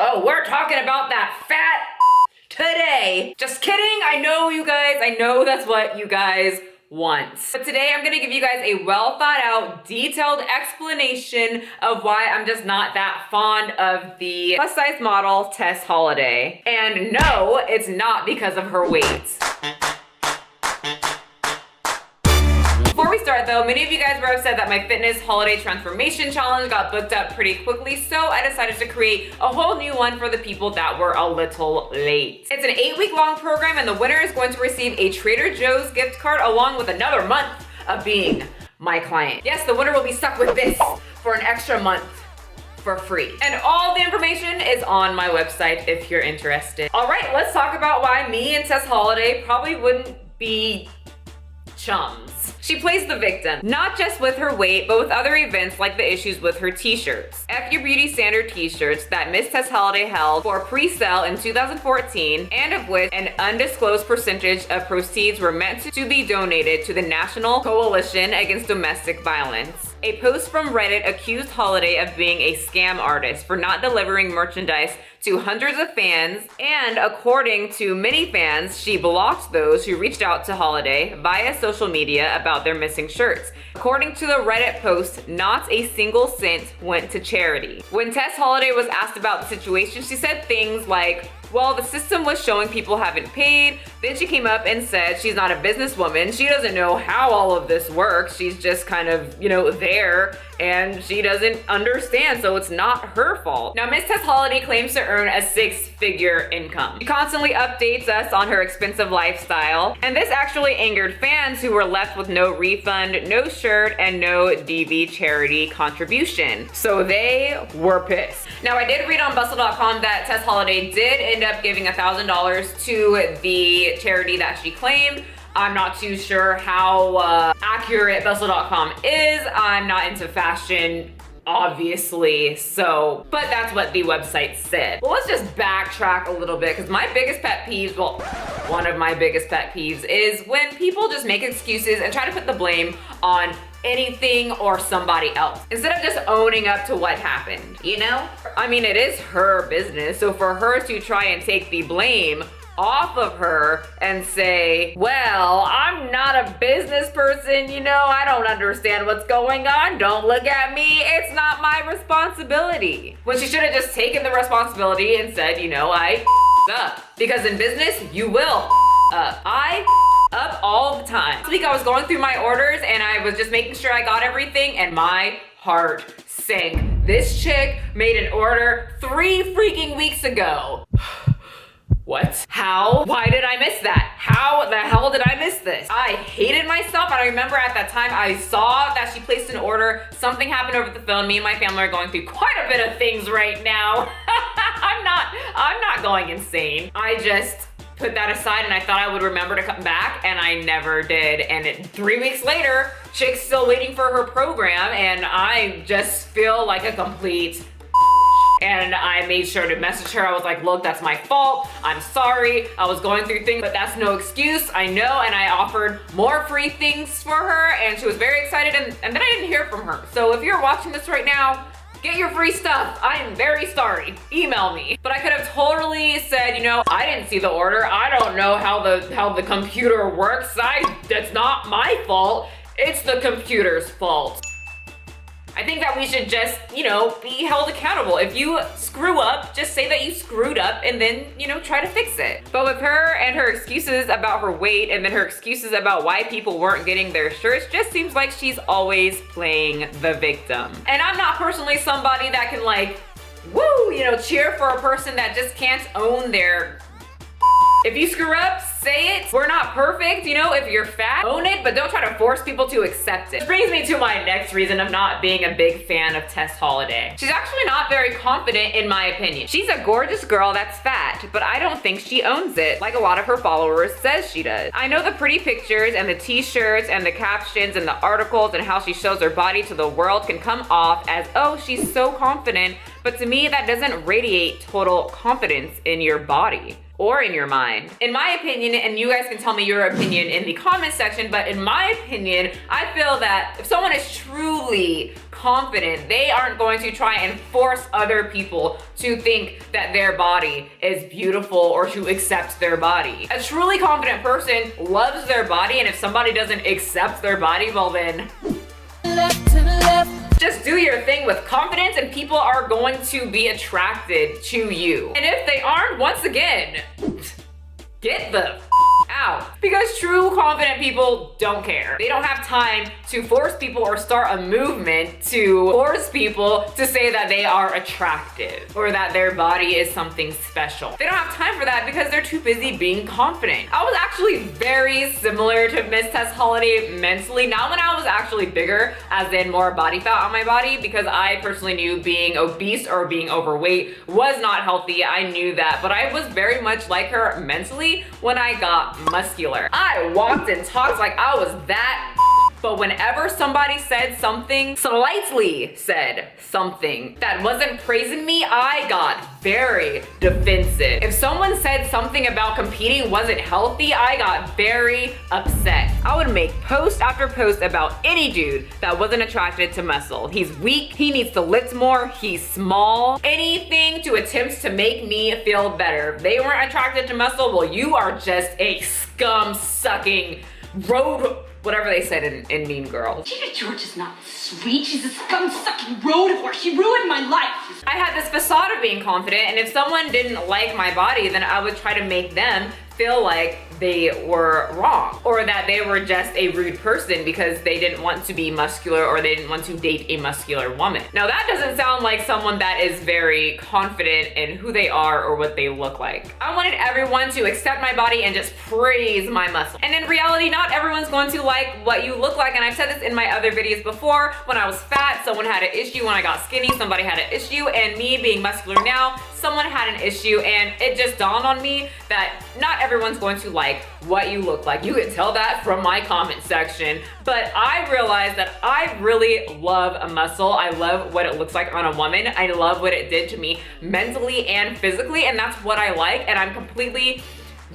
Oh, we're talking about that fat today. Just kidding. I know you guys. I know that's what you guys want. But today I'm gonna give you guys a well thought out, detailed explanation of why I'm just not that fond of the plus size model Tess Holiday. And no, it's not because of her weight. Before we start though, many of you guys were upset that my fitness holiday transformation challenge got booked up pretty quickly, so I decided to create a whole new one for the people that were a little late. It's an 8-week long program and the winner is going to receive a Trader Joe's gift card along with another month of being my client. Yes, the winner will be stuck with this for an extra month for free. And all the information is on my website if you're interested. All right, let's talk about why me and Tess Holiday probably wouldn't be chums. She plays the victim, not just with her weight, but with other events like the issues with her t-shirts. F Your Beauty standard t-shirts that Miss Tess Holiday held for pre-sale in 2014, and of which an undisclosed percentage of proceeds were meant to be donated to the National Coalition Against Domestic Violence. A post from Reddit accused Holiday of being a scam artist for not delivering merchandise to hundreds of fans, and according to many fans, she blocked those who reached out to Holiday via social media about their missing shirts. According to the Reddit post, not a single cent went to charity. When Tess Holiday was asked about the situation, she said things like, well, the system was showing people haven't paid. Then she came up and said she's not a businesswoman. She doesn't know how all of this works. She's just kind of, there, and she doesn't understand, so it's not her fault. Now, Miss Tess Holiday claims to earn a 6-figure income. She constantly updates us on her expensive lifestyle, and this actually angered fans who were left with no refund, no shirt, and no DV charity contribution. So they were pissed. Now, I did read on bustle.com that Tess Holiday did end up giving $1,000 to the charity that she claimed. I'm not too sure how accurate bustle.com is. I'm not into fashion, obviously, but that's what the website said. Well, let's just backtrack a little bit, because my biggest pet peeves, one of my biggest pet peeves is when people just make excuses and try to put the blame on anything or somebody else instead of just owning up to what happened, I mean, it is her business, so for her to try and take the blame off of her and say, well, I'm not a business person, I don't understand what's going on, don't look at me, it's not my responsibility. When she should have just taken the responsibility and said, I up. Because in business, you will up. I up all the time. This week I was going through my orders and I was just making sure I got everything, and my heart sank. This chick made an order 3 freaking weeks ago. What? How? Why did I miss that? How the hell did I miss this? I hated myself, and I remember at that time I saw that she placed an order. Something happened over the phone. Me and my family are going through quite a bit of things right now. I'm not going insane. I just put that aside and I thought I would remember to come back, and I never did. And 3 weeks later, chick's still waiting for her program, and I just feel like a complete. And I made sure to message her. I was like, look, that's my fault. I'm sorry. I was going through things, but that's no excuse. I know. And I offered more free things for her, and she was very excited. And then I didn't hear from her. So if you're watching this right now, get your free stuff. I am very sorry. Email me. But I could have totally said, I didn't see the order. I don't know how the computer works. That's not my fault. It's the computer's fault. I think that we should just, be held accountable. If you screw up, just say that you screwed up and then, try to fix it. But with her and her excuses about her weight, and then her excuses about why people weren't getting their shirts, just seems like she's always playing the victim. And I'm not personally somebody that can cheer for a person that just can't own their. If you screw up, say it. We're not perfect, if you're fat, own it, but don't try to force people to accept it. Which brings me to my next reason of not being a big fan of Tess Holiday. She's actually not very confident, in my opinion. She's a gorgeous girl that's fat, but I don't think she owns it like a lot of her followers says she does. I know the pretty pictures and the t-shirts and the captions and the articles and how she shows her body to the world can come off as, oh, she's so confident, but to me, that doesn't radiate total confidence in your body or in your mind. In my opinion, and you guys can tell me your opinion in the comment section, but in my opinion, I feel that if someone is truly confident, they aren't going to try and force other people to think that their body is beautiful or to accept their body. A truly confident person loves their body, and if somebody doesn't accept their body, well then, just do your thing with confidence and people are going to be attracted to you. And if they aren't, once again, get the out. Because true confident people don't care. They don't have time to force people or start a movement to force people to say that they are attractive or that their body is something special. They don't have time for that because they're too busy being confident. I was actually very similar to Miss Tess Holiday mentally, not when I was actually bigger, as in more body fat on my body, because I personally knew being obese or being overweight was not healthy. I knew that, but I was very much like her mentally when I got muscular. I walked and talked like I was that, but whenever somebody said something, slightly said something that wasn't praising me, I got very defensive. If someone said something about competing wasn't healthy, I got very upset. I would make post after post about any dude that wasn't attracted to muscle. He's weak, he needs to lift more, he's small. Anything to attempt to make me feel better. If they weren't attracted to muscle, well, you are just a scum-sucking road, whatever they said in Mean Girls. Tina George is not sweet. She's a scum-sucking road horse. She ruined my life. I had this facade of being confident, and if someone didn't like my body, then I would try to make them feel like they were wrong or that they were just a rude person because they didn't want to be muscular or they didn't want to date a muscular woman. Now that doesn't sound like someone that is very confident in who they are or what they look like. I wanted everyone to accept my body and just praise my muscle. And in reality, not everyone's going to like what you look like. And I've said this in my other videos before. When I was fat, someone had an issue. When I got skinny, somebody had an issue. And me being muscular now, someone had an issue. And it just dawned on me that not everyone's going to like what you look like. You can tell that from my comment section, but I realized that I really love a muscle. I love what it looks like on a woman. I love what it did to me mentally and physically, and that's what I like, and I'm completely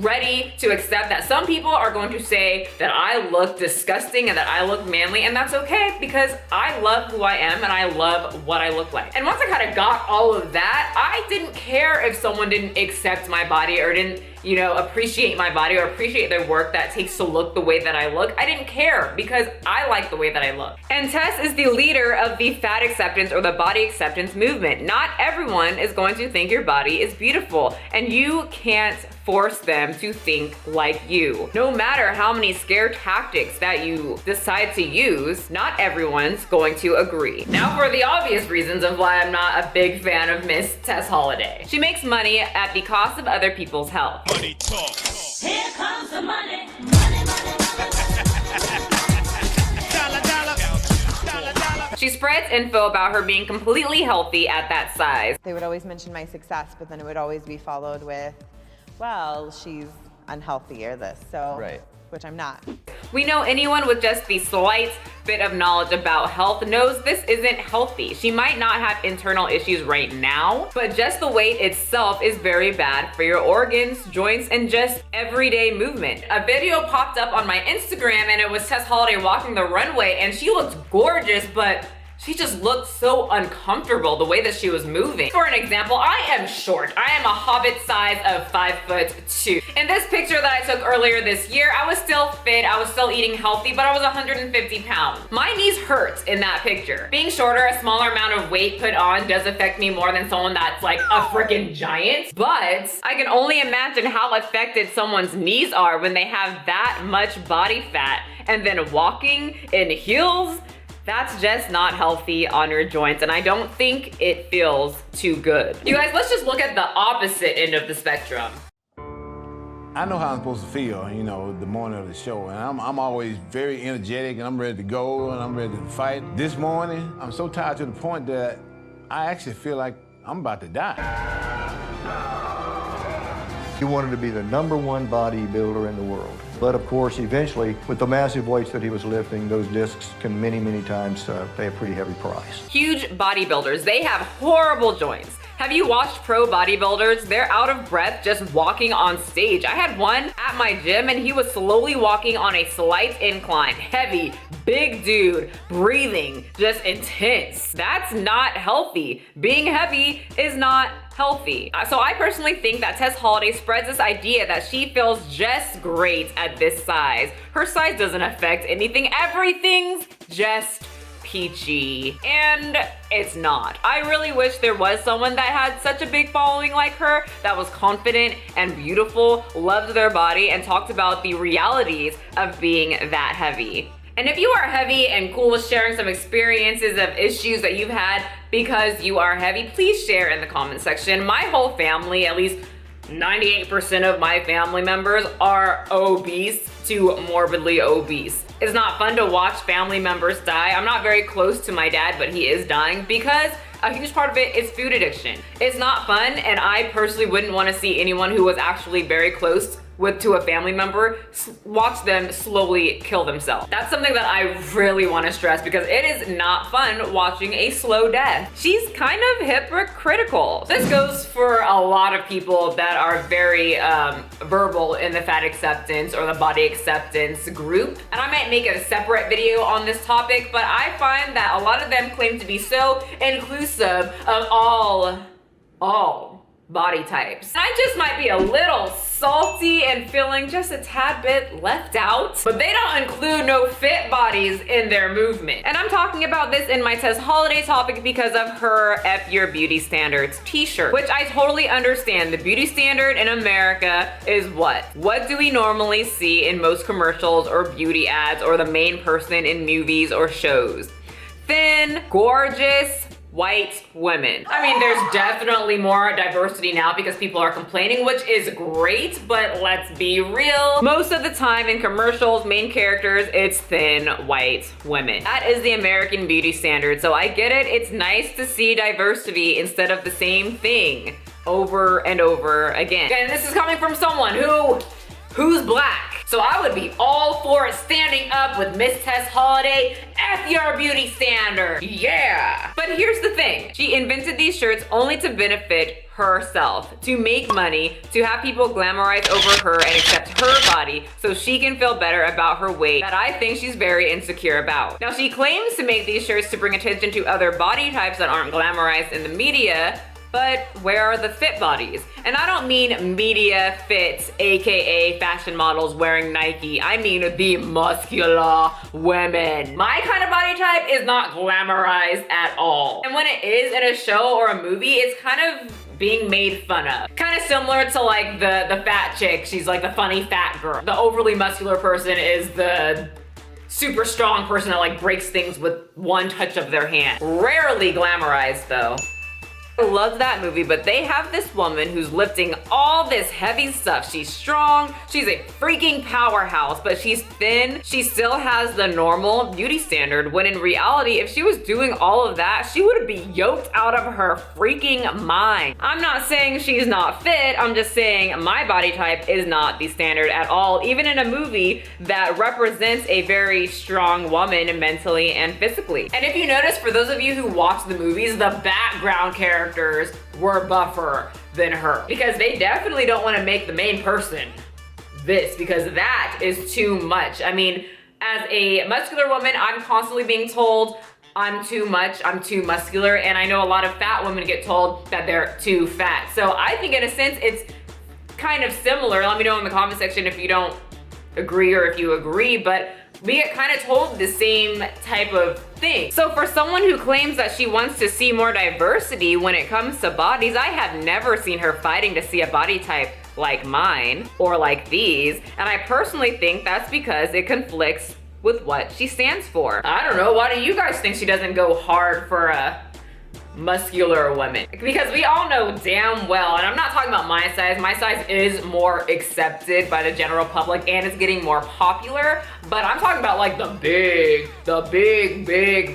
ready to accept that some people are going to say that I look disgusting and that I look manly, and that's okay because I love who I am and I love what I look like. And once I kind of got all of that, I didn't care if someone didn't accept my body or didn't, you know, appreciate my body or appreciate the work that it takes to look the way that I look. I didn't care because I like the way that I look. And Tess is the leader of the fat acceptance or the body acceptance movement. Not everyone is going to think your body is beautiful, and you can't force them to think like you. No matter how many scare tactics that you decide to use, not everyone's going to agree. Now for the obvious reasons of why I'm not a big fan of Miss Tess Holiday. She makes money at the cost of other people's health. Money talk. Here comes the money. Money, money, Dollar, dollar. Dollar, dollar. She spreads info about her being completely healthy at that size. They would always mention my success, but then it would always be followed with, well, she's unhealthy or this, so, right. Which I'm not. We know anyone with just the slight bit of knowledge about health knows this isn't healthy. She might not have internal issues right now, but just the weight itself is very bad for your organs, joints, and just everyday movement. A video popped up on my Instagram and it was Tess Holiday walking the runway, and she looked gorgeous, but she just looked so uncomfortable the way that she was moving. For an example, I am short. I am a hobbit size of 5'2". In this picture that I took earlier this year, I was still fit, I was still eating healthy, but I was 150 pounds. My knees hurt in that picture. Being shorter, a smaller amount of weight put on does affect me more than someone that's like a freaking giant, but I can only imagine how affected someone's knees are when they have that much body fat and then walking in heels. That's just not healthy on your joints, and I don't think it feels too good. You guys, let's just look at the opposite end of the spectrum. I know how I'm supposed to feel, you know, the morning of the show, and I'm always very energetic, and I'm ready to go, and I'm ready to fight. This morning, I'm so tired to the point that I actually feel like I'm about to die. He wanted to be the #1 bodybuilder in the world. But of course, eventually, with the massive weights that he was lifting, those discs can many times pay a pretty heavy price. Huge bodybuilders, they have horrible joints. Have you watched pro bodybuilders? They're out of breath just walking on stage. I had one at my gym and he was slowly walking on a slight incline. Heavy, big dude, breathing, just intense. That's not healthy. Being heavy is not healthy. So I personally think that Tess Holiday spreads this idea that she feels just great at this size. Her size doesn't affect anything. Everything's just peachy, and it's not. I really wish there was someone that had such a big following like her, that was confident and beautiful, loved their body, and talked about the realities of being that heavy. And if you are heavy and cool with sharing some experiences of issues that you've had because you are heavy, please share in the comment section. My whole family, at least 98% of my family members, are obese to morbidly obese. It's not fun to watch family members die. I'm not very close to my dad, but he is dying because a huge part of it is food addiction. It's not fun, and I personally wouldn't want to see anyone who was actually very close to a family member watch them slowly kill themselves. That's something that I really want to stress because it is not fun watching a slow death. She's kind of hypocritical. This goes for a lot of people that are very verbal in the fat acceptance or the body acceptance group. And I might make a separate video on this topic, but I find that a lot of them claim to be so inclusive of all body types. And I just might be a little salty and feeling just a tad bit left out, but they don't include no fit bodies in their movement. And I'm talking about this in my Tess Holiday topic because of her F Your Beauty Standards t-shirt, which I totally understand. The beauty standard in America is what? What do we normally see in most commercials or beauty ads or the main person in movies or shows? Thin, gorgeous, white women. I mean, there's definitely more diversity now because people are complaining, which is great, but let's be real. Most of the time in commercials, main characters, it's thin, white women. That is the American beauty standard, so I get it. It's nice to see diversity instead of the same thing over and over again. And this is coming from someone who's black. So I would be all for it, standing up with Miss Tess Holiday, F your beauty standard, yeah. But here's the thing, she invented these shirts only to benefit herself, to make money, to have people glamorize over her and accept her body so she can feel better about her weight that I think she's very insecure about. Now she claims to make these shirts to bring attention to other body types that aren't glamorized in the media, but where are the fit bodies? And I don't mean media fits, AKA fashion models wearing Nike. I mean the muscular women. My kind of body type is not glamorized at all. And when it is in a show or a movie, it's kind of being made fun of. Kind of similar to like the fat chick. She's like the funny fat girl. The overly muscular person is the super strong person that like breaks things with one touch of their hand. Rarely glamorized though. I love that movie, but they have this woman who's lifting all this heavy stuff. She's strong, she's a freaking powerhouse, but she's thin. She still has the normal beauty standard, when in reality, if she was doing all of that, she would be yoked out of her freaking mind. I'm not saying she's not fit, I'm just saying my body type is not the standard at all, even in a movie that represents a very strong woman mentally and physically. And if you notice, for those of you who watch the movies, the background characters were buffer than her because they definitely don't want to make the main person this, because that is too much. I mean, as a muscular woman, I'm constantly being told I'm too much, I'm too muscular, and I know a lot of fat women get told that they're too fat. So I think in a sense it's kind of similar. Let me know in the comment section if you don't agree or if you agree, but we get kind of told the same type of thing. So for someone who claims that she wants to see more diversity when it comes to bodies, I have never seen her fighting to see a body type like mine or like these. And I personally think that's because it conflicts with what she stands for. I don't know, why do you guys think she doesn't go hard for a muscular woman? Because we all know damn well, and I'm not talking about my size is more accepted by the general public and it's getting more popular, but I'm talking about like the big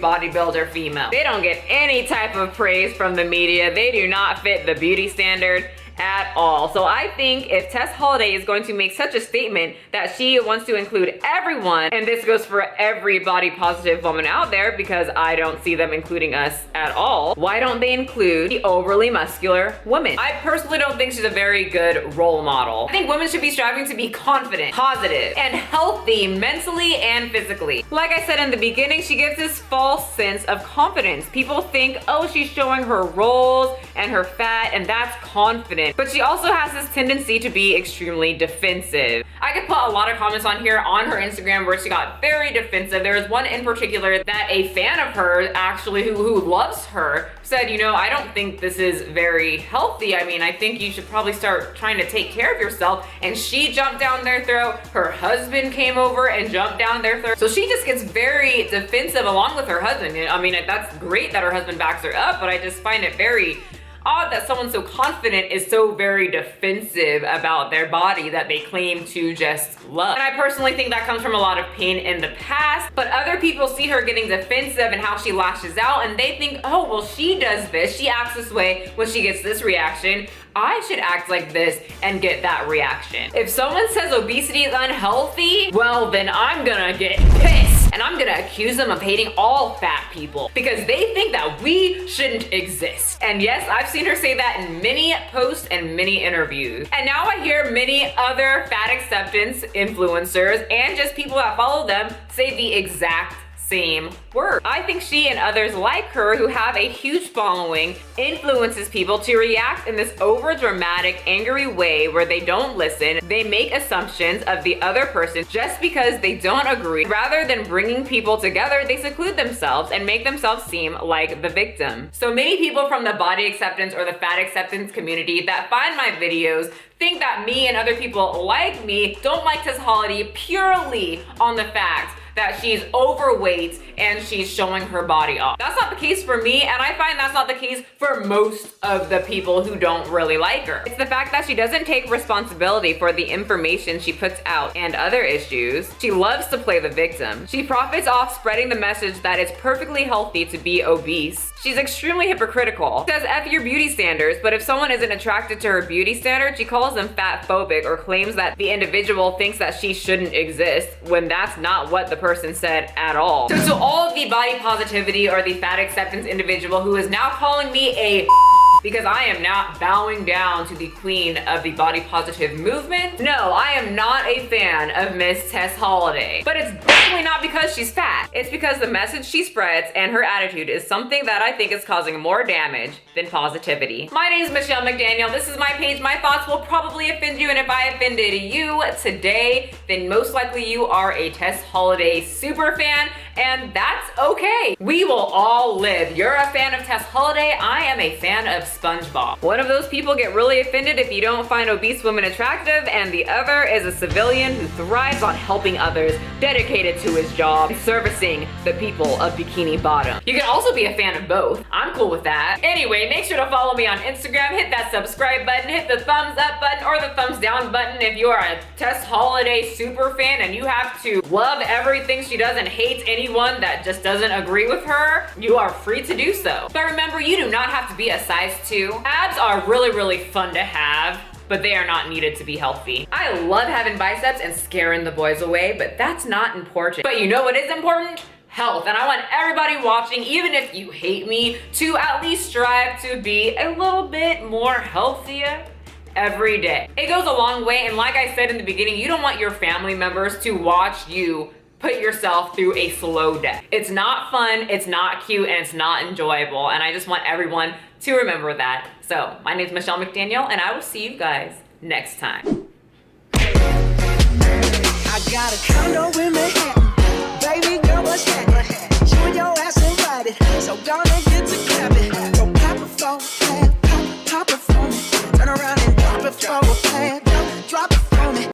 bodybuilder female. They don't get any type of praise from the media. They do not fit the beauty standard at all. So I think if Tess Holiday is going to make such a statement that she wants to include everyone, and this goes for every body positive woman out there because I don't see them including us at all, why don't they include the overly muscular woman? I personally don't think she's a very good role model. I think women should be striving to be confident, positive, and healthy mentally and physically. Like I said in the beginning, she gives this false sense of confidence. People think, oh, she's showing her rolls and her fat, and that's confident. But she also has this tendency to be extremely defensive. I could put a lot of comments on here on her Instagram where she got very defensive. There was one in particular that a fan of hers actually who loves her said, you know, I don't think this is very healthy. I mean, I think you should probably start trying to take care of yourself. And she jumped down their throat. Her husband came over and jumped down their throat. So she just gets very defensive along with her husband. I mean, that's great that her husband backs her up, but I just find it very odd that someone so confident is so very defensive about their body that they claim to just love. And I personally think that comes from a lot of pain in the past, but other people see her getting defensive and how she lashes out, and they think, oh, well, she does this, she acts this way when she gets this reaction, I should act like this and get that reaction. If someone says obesity is unhealthy, well, then I'm gonna get pissed and I'm gonna accuse them of hating all fat people because they think that we shouldn't exist. And yes, I've seen her say that in many posts and many interviews. And now I hear many other fat acceptance influencers and just people that follow them say the exact same word. I think she and others like her who have a huge following influences people to react in this over dramatic, angry way where they don't listen. They make assumptions of the other person just because they don't agree. Rather than bringing people together, they seclude themselves and make themselves seem like the victim. So many people from the body acceptance or the fat acceptance community that find my videos think that me and other people like me don't like Tess Holiday purely on the fact that she's overweight and she's showing her body off. That's not the case for me, and I find that's not the case for most of the people who don't really like her. It's the fact that she doesn't take responsibility for the information she puts out and other issues. She loves to play the victim. She profits off spreading the message that it's perfectly healthy to be obese. She's extremely hypocritical. She says F your beauty standards, but if someone isn't attracted to her beauty standards, she calls them fat phobic or claims that the individual thinks that she shouldn't exist when that's not what the person said at all. So to all of the body positivity or the fat acceptance individual who is now calling me a because I am not bowing down to the queen of the body positive movement. No, I am not a fan of Miss Tess Holiday. But it's definitely not because she's fat. It's because the message she spreads and her attitude is something that I think is causing more damage than positivity. My name is Michelle McDaniel. This is my page. My thoughts will probably offend you, and if I offended you today, then most likely you are a Tess Holiday super fan, and that's okay. We will all live. You're a fan of Tess Holiday. I am a fan of SpongeBob. One of those people get really offended if you don't find obese women attractive, and the other is a civilian who thrives on helping others, dedicated to his job, and servicing the people of Bikini Bottom. You can also be a fan of both. I'm cool with that. Anyway, make sure to follow me on Instagram, hit that subscribe button, hit the thumbs up button or the thumbs down button if you are a Tess Holiday super fan and you have to love everything she does and hate anyone that just doesn't agree with her. You are free to do so. But remember, you do not have to be a size 2. Abs are really, really fun to have, but they are not needed to be healthy. I love having biceps and scaring the boys away, but that's not important. But you know what is important? Health. And I want everybody watching, even if you hate me, to at least strive to be a little bit more healthier every day. It goes a long way, and like I said in the beginning, you don't want your family members to watch you put yourself through a slow death. It's not fun, it's not cute, and it's not enjoyable, and I just want everyone to remember that. So, my name is Michelle McDaniel, and I will see you guys next time. I got a condo in Manhattan, baby girl, what's happening? You and your ass invited, so gonna get to clapping. Go pop a phone, pop a phone, turn around and